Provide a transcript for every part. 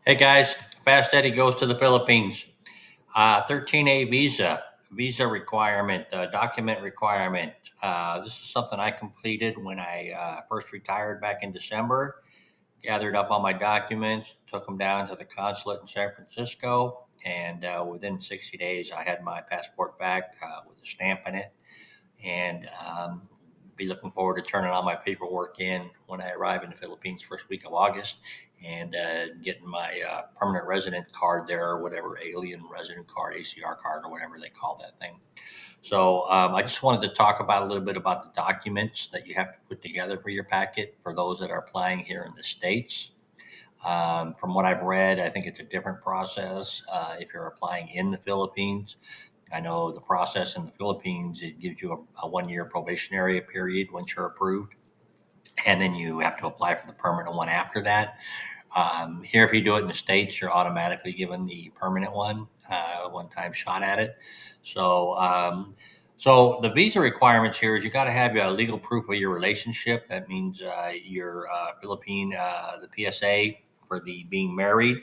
Hey guys, Fast Eddie goes to the Philippines. 13A visa requirement, document requirement. This is something I completed when I first retired back in December. Gathered up all my documents, took them down to the consulate in San Francisco, and within 60 days, I had my passport back with a stamp in it. And be looking forward to turning all my paperwork in when I arrive in the Philippines first week of August and getting my permanent resident card there, or whatever, alien resident card, ACR card, or whatever they call that thing. So I just wanted to talk about a little bit about the documents that you have to put together for your packet for those that are applying here in the States. From what I've read, I think it's a different process if you're applying in the Philippines. I know the process in the Philippines, it gives you a 1 year probationary period once you're approved, and then you have to apply for the permanent one after that. Here, if you do it in the States, you're automatically given the permanent one time shot at it. So, so the visa requirements here is you got to have a legal proof of your relationship. That means your Philippine, the PSA for the being married.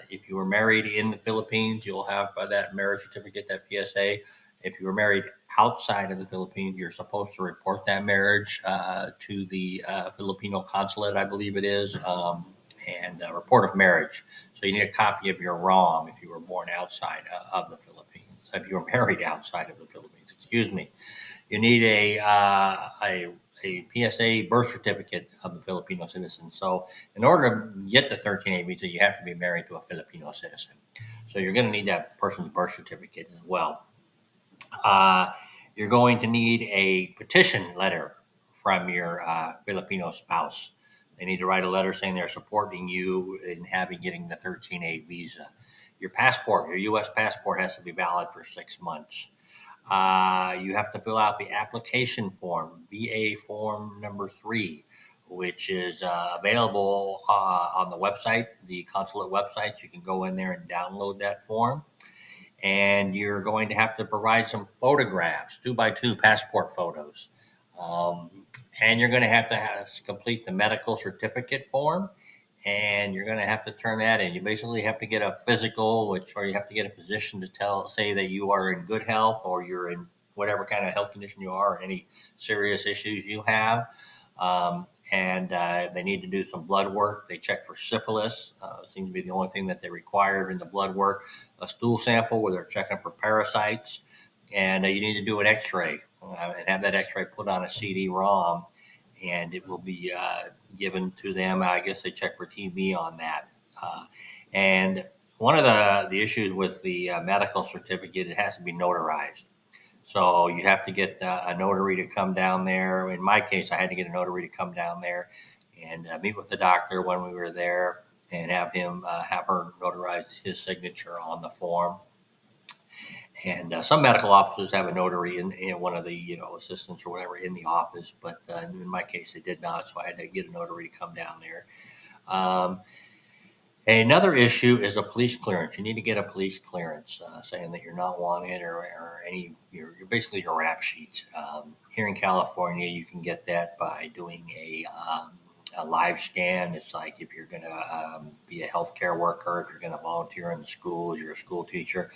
If you were married in the Philippines, you'll have that marriage certificate, that PSA. If you were married outside of the Philippines, you're supposed to report that marriage to the Filipino consulate, I believe it is, and a report of marriage. So you need a copy of your ROM if you were born outside of the Philippines, if you were married outside of the Philippines, excuse me. You need a PSA birth certificate of a Filipino citizen. So in order to get the 13A visa, you have to be married to a Filipino citizen. So you're going to need that person's birth certificate as well. Uh, you're going to need a petition letter from your Filipino spouse. They need to write a letter saying they're supporting you in getting the 13A visa. Your passport, your U.S. passport, has to be valid for 6 months. You have to fill out the application form, VA form number 3, which is available on the website, the consulate website. You can go in there and download that form, and you're going to have to provide some photographs, 2x2 passport photos. And you're going to have to complete the medical certificate form, and you're going to have to turn that in. You basically have to get a physical, or you have to get a physician to say that you are in good health, or you're in whatever kind of health condition you are, or any serious issues you have. And they need to do some blood work. They check for syphilis. Seems to be the only thing that they require in the blood work. A stool sample where they're checking for parasites, and you need to do an X-ray and have that X-ray put on a CD-ROM, and it will be given to them. I guess they check for TB on that. And one of the issues with the medical certificate, it has to be notarized. So you have to get a notary to come down there. In my case, I had to get a notary to come down there and meet with the doctor when we were there, and have her notarize his signature on the form. And some medical offices have a notary in one of the assistants or whatever in the office, but in my case, they did not. So I had to get a notary to come down there. Um, Another issue is a police clearance. You need to get a police clearance saying that you're not wanted, or you're basically your rap sheet. Here in California, you can get that by doing a live scan. It's like if you're going to be a healthcare worker, if you're going to volunteer in the schools, you're a school teacher.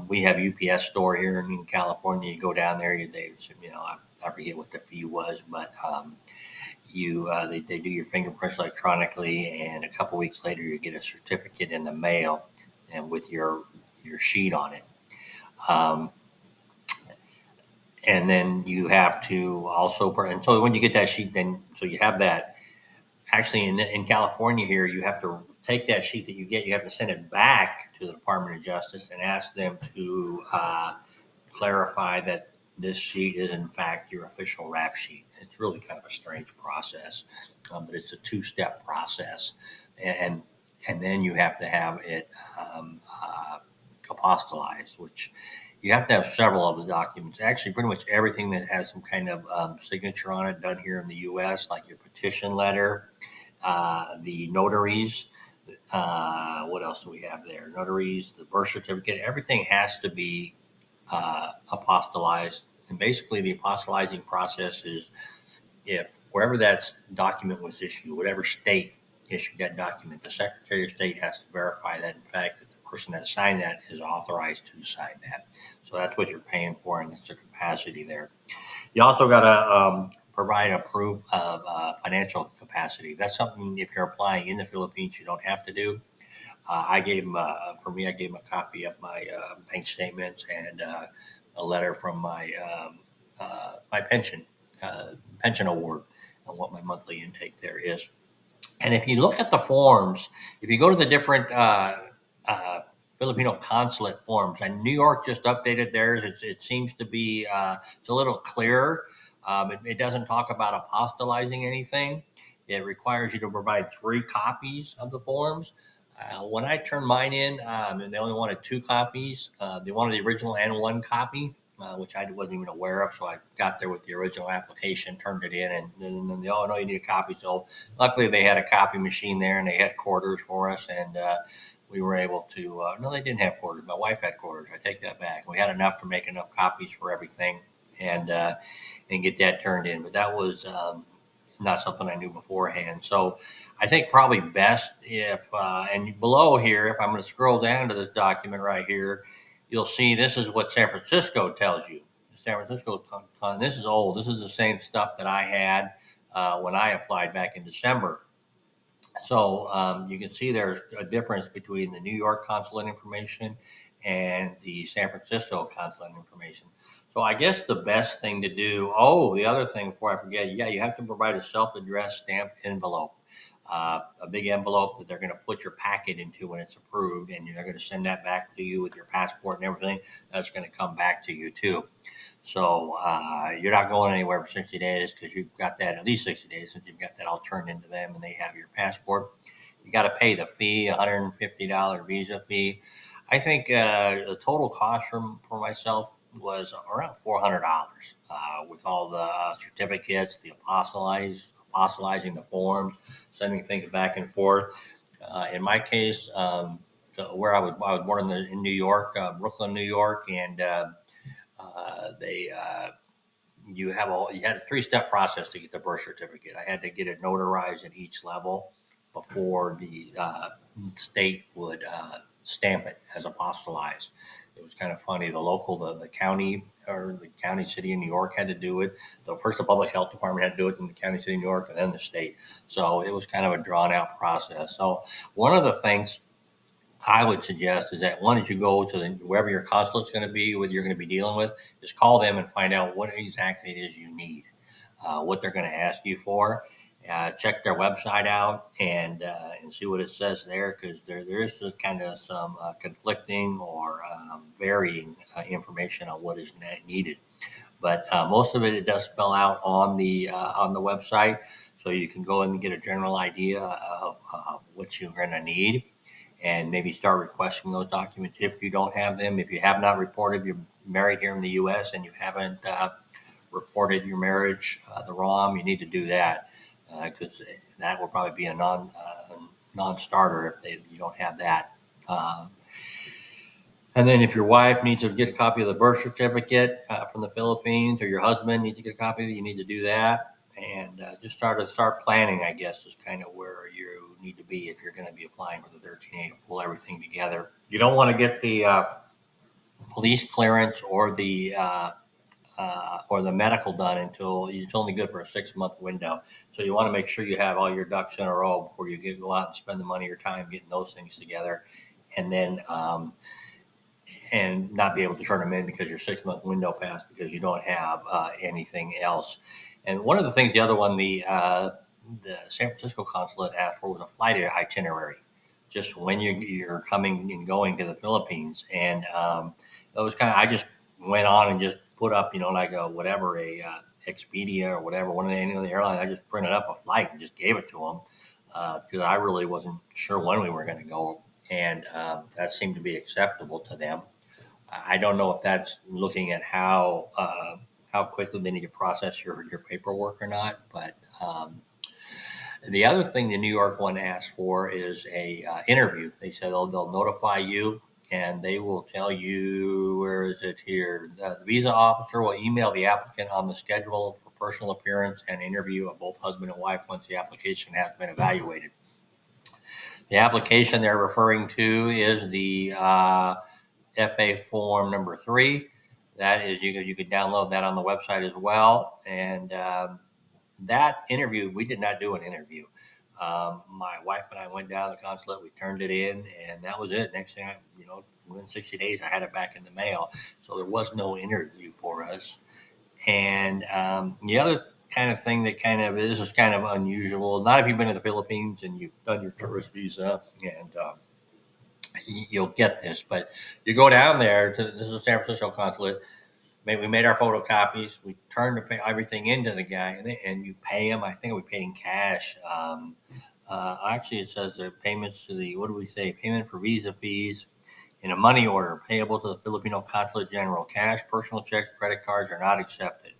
We have UPS store here in California. You go down there, I forget what the fee was, but they do your fingerprints electronically, and a couple weeks later you get a certificate in the mail, and with your sheet on it. Um, and then you have to also, and so when you get that sheet, then so you have that. Actually, in California here, you have to take that sheet that you get, you have to send it back to the Department of Justice and ask them to clarify that this sheet is in fact your official rap sheet. It's really kind of a strange process, but it's a two-step process, and and then you have to have it apostolized, which you have to have several of the documents. Actually, pretty much everything that has some kind of signature on it done here in the U.S., like your petition letter, the notaries. What else do we have there? Notaries, the birth certificate, everything has to be apostolized. And basically, the apostolizing process is if wherever that document was issued, whatever state issued that document. The Secretary of State has to verify that, in fact, that the person that signed that is authorized to sign that. So that's what you're paying for, and that's the capacity there. You also got to provide a proof of financial capacity. That's something, if you're applying in the Philippines, you don't have to do. I gave him, for me, I gave him a copy of my bank statements and a letter from my pension award and what my monthly intake there is. And if you look at the forms, if you go to the different uh, Filipino consulate forms, and New York just updated theirs, it seems to be it's a little clearer. It doesn't talk about apostolizing anything. It requires you to provide 3 copies of the forms. When I turned mine in, and they only wanted 2 copies. They wanted the original and 1 copy, which I wasn't even aware of. So I got there with the original application, turned it in, and then they, oh no, you need a copy. So luckily they had a copy machine there, and they had quarters for us, and we were able to. No, they didn't have quarters. My wife had quarters. I take that back. We had enough to make enough copies for everything, and get that turned in. But that was not something I knew beforehand. So I think probably best if, and below here, if I'm going to scroll down to this document right here, you'll see this is what San Francisco tells you. San Francisco, this is old. This is the same stuff that I had when I applied back in December. So you can see there's a difference between the New York consulate information and the San Francisco consulate information. So I guess the best thing to do. Oh, the other thing before I forget, yeah, you have to provide a self-addressed stamped envelope, a big envelope that they're going to put your packet into when it's approved, and they're going to send that back to you with your passport and everything. That's going to come back to you too. So you're not going anywhere for 60 days because you've got that, at least 60 days, since you've got that all turned into them and they have your passport. You got to pay the fee, $150 visa fee. I think the total cost for myself was around $400 with all the certificates, the apostolizing the forms, sending things back and forth. In my case, where I was born in New York, Brooklyn, New York, and they you had a 3-step process to get the birth certificate. I had to get it notarized at each level before the state would stamp it as apostolized. It was kind of funny. The county or the county city of New York had to do it. First, the public health department had to do it, then the county city of New York, and then the state. So it was kind of a drawn out process. So one of the things I would suggest is that one, as you go to wherever your consulate's going to be, what you're going to be dealing with, is call them and find out what exactly it is you need, what they're going to ask you for. Check their website out and see what it says there, because there is just kind of some conflicting or varying information on what is needed. But most of it does spell out on the website, so you can go in and get a general idea of what you're going to need, and maybe start requesting those documents if you don't have them. If you have not reported you're married here in the U.S. and you haven't reported your marriage, the ROM, you need to do that, because that will probably be a non-starter if you don't have that. Uh, and then if your wife needs to get a copy of the birth certificate from the Philippines, or your husband needs to get a copy of it, you need to do that. And just start planning, I guess, is kind of where you need to be if you're going to be applying for the 13A, to pull everything together. You don't want to get the police clearance or the medical done until it's only good for a 6-month window. So you want to make sure you have all your ducks in a row before you go out and spend the money or time getting those things together, and then and not be able to turn them in because your 6-month window passed because you don't have anything else. And one of the things, the other one, the San Francisco consulate asked for was a flight itinerary, just when you're coming and going to the Philippines. And it was kind of, I just went on and just put up, like a whatever, a Expedia or whatever, one of the, any of the airlines. I just printed up a flight and just gave it to them because I really wasn't sure when we were going to go, and that seemed to be acceptable to them. I don't know if that's looking at how quickly they need to process your paperwork or not. But the other thing the New York one asked for is a interview. They said they'll notify you, and they will tell you, where is it here? The visa officer will email the applicant on the schedule for personal appearance and interview of both husband and wife once the application has been evaluated. The application they're referring to is the FA form number 3. That is, you could download that on the website as well. And that interview, we did not do an interview. My wife and I went down to the consulate. We turned it in, and that was it. Next thing, within 60 days, I had it back in the mail. So there was no interview for us. And the other kind of thing that this is kind of unusual. Not if you've been to the Philippines and you've done your tourist visa, and you'll get this. But you go down there to this is the San Francisco consulate. We made our photocopies. We turned everything into the guy, and you pay him. I think we paid in cash. Actually, it says the payments to the what do we say? Payment for visa fees in a money order payable to the Filipino Consulate General. Cash, personal checks, credit cards are not accepted.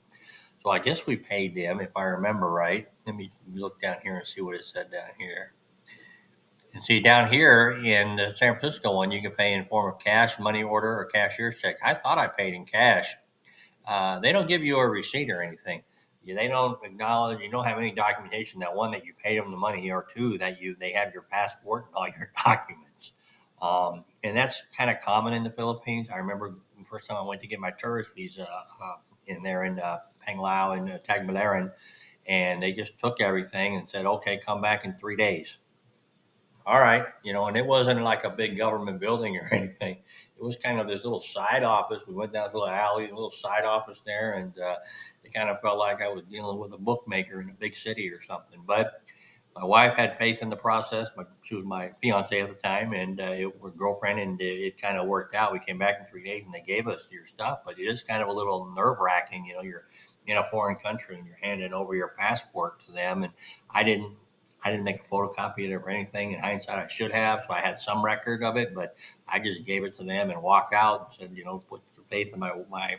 So I guess we paid them, if I remember right. Let me look down here and see what it said down here. And see down here in the San Francisco one, you can pay in form of cash, money order, or cashier's check. I thought I paid in cash. They don't give you a receipt or anything. They don't acknowledge. You don't have any documentation that one that you paid them the money, or two that they have your passport and all your documents. And that's kind of common in the Philippines. I remember the first time I went to get my tourist visa in there in Panglao and Tagbilaran, and they just took everything and said, "Okay, come back in 3 days." All right, and it wasn't like a big government building or anything. It was kind of this little side office. We went down to a alley, a little side office there, and it kind of felt like I was dealing with a bookmaker in a big city or something. But my wife had faith in the process. She was my fiance at the time, and we're girlfriend, and it kind of worked out. We came back in 3 days, and they gave us your stuff. But it is kind of a little nerve wracking. You're in a foreign country, and you're handing over your passport to them, and I didn't. I didn't make a photocopy of it or anything. In hindsight, I should have, so I had some record of it. But I just gave it to them and walked out and said, put the faith in my wife,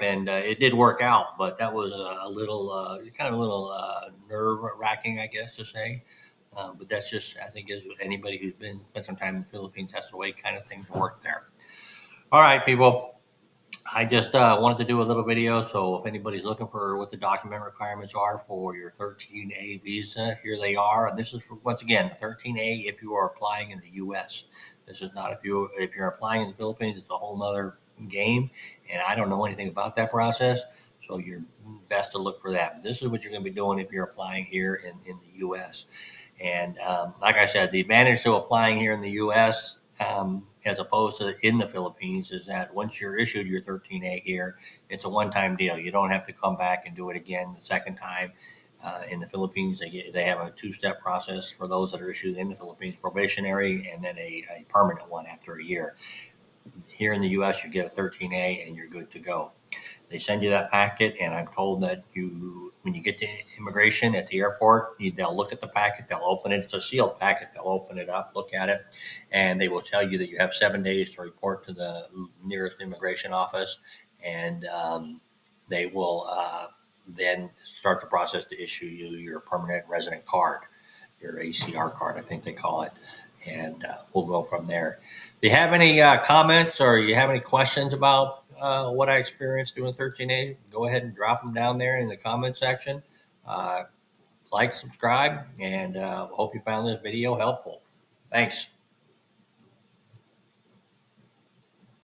and it did work out. But that was a little, kind of a little nerve wracking, I guess to say. But that's just, I think, as anybody who's spent some time in the Philippines, that's the way kind of things work there. All right, people. I just wanted to do a little video. So if anybody's looking for what the document requirements are for your 13A visa, here they are. And this is once again 13A if you are applying in the U.S. This is not if you're applying in the Philippines. It's a whole nother game, and I don't know anything about that process. So you're best to look for that. But this is what you're going to be doing if you're applying here in the U.S. And like I said, the advantage of applying here in the U.S. As opposed to in the Philippines is that once you're issued your 13A here, it's a one-time deal. You don't have to come back and do it again the second time. In the Philippines, they have a two-step process for those that are issued in the Philippines, probationary, and then a permanent one after a year. Here in the U.S., you get a 13A and you're good to go. They send you that packet, and I'm told that when you get to immigration at the airport, they'll look at the packet, they'll open it. It's a sealed packet. They'll open it up, look at it, and they will tell you that you have 7 days to report to the nearest immigration office, and they will then start the process to issue you your permanent resident card, your ACR card, I think they call it, and we'll go from there. Do you have any comments or you have any questions about what I experienced doing 13A? Go ahead and drop them down there in the comment section. Uh, like, subscribe, and hope you found this video helpful. Thanks.